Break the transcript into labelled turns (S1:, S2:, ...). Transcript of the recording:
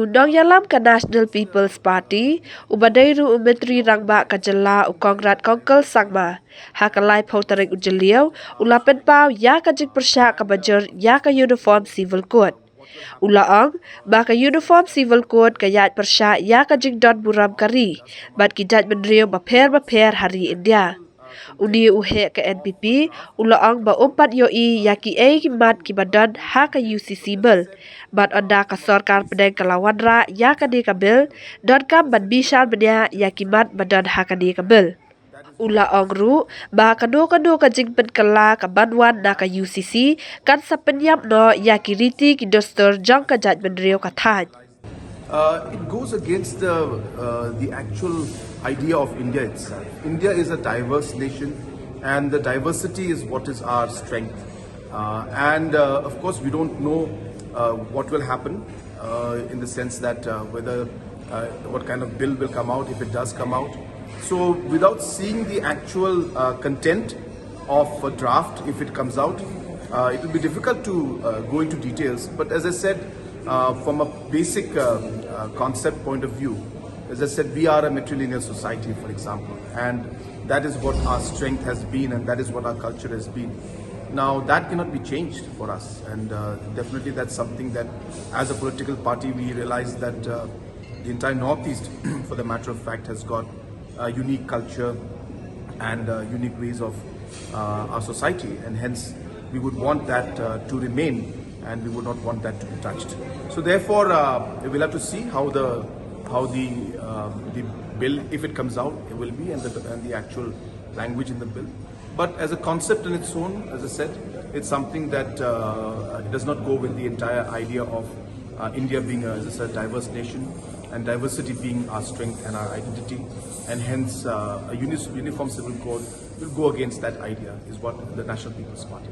S1: nong yalam ka National People's Party, ubadairu Menteri Rangba Kajala u Conrad Kongkel Sangma, hakalai pautaring ujaliau, ulapen pau ya ka jik Pyrshah ka bajur ya ka uniform civil code. Ulaang, baka uniform civil code kayat Pyrshah ya ka jik don buram kari, bat kijat menriu baper hari India. Uni uhe ke NPP, ulaang ba umpat yoi yaki mat ki badan ha ka UCC bel. Bat anda ka sorkar pedeng kelawan ra ya ka di kabel, don kam ban bishan benya yaki mat badan ha ka di kabel. Ulaang ru, ba kanu ka jingpen kala ka banwan na ka UCC, kan sa penyam no yaki riti ki dostor jang ka jat menrio ka thany.
S2: It goes against the actual idea of India itself. India is a diverse nation, and the diversity is what is our strength. Of course, we don't know what will happen in the sense that whether what kind of bill will come out, if it does come out. So, without seeing the actual content of a draft, if it comes out, it will be difficult to go into details. But as I said, from a basic concept point of view, as I said, we are a matrilineal society, for example, and that is what our strength has been, and that is what our culture has been. Now, that cannot be changed for us, and definitely that's something that, as a political party, we realize that the entire Northeast, for the matter of fact, has got a unique culture and unique ways of our society, and hence we would want that to remain, and we would not want that to be touched. So therefore, we'll have to see how the bill, if it comes out, it will be, and the actual language in the bill. But as a concept in its own, as I said, it's something that does not go with the entire idea of India being as a diverse nation, and diversity being our strength and our identity, and hence a uniform civil code will go against that idea, is what the National People's Party.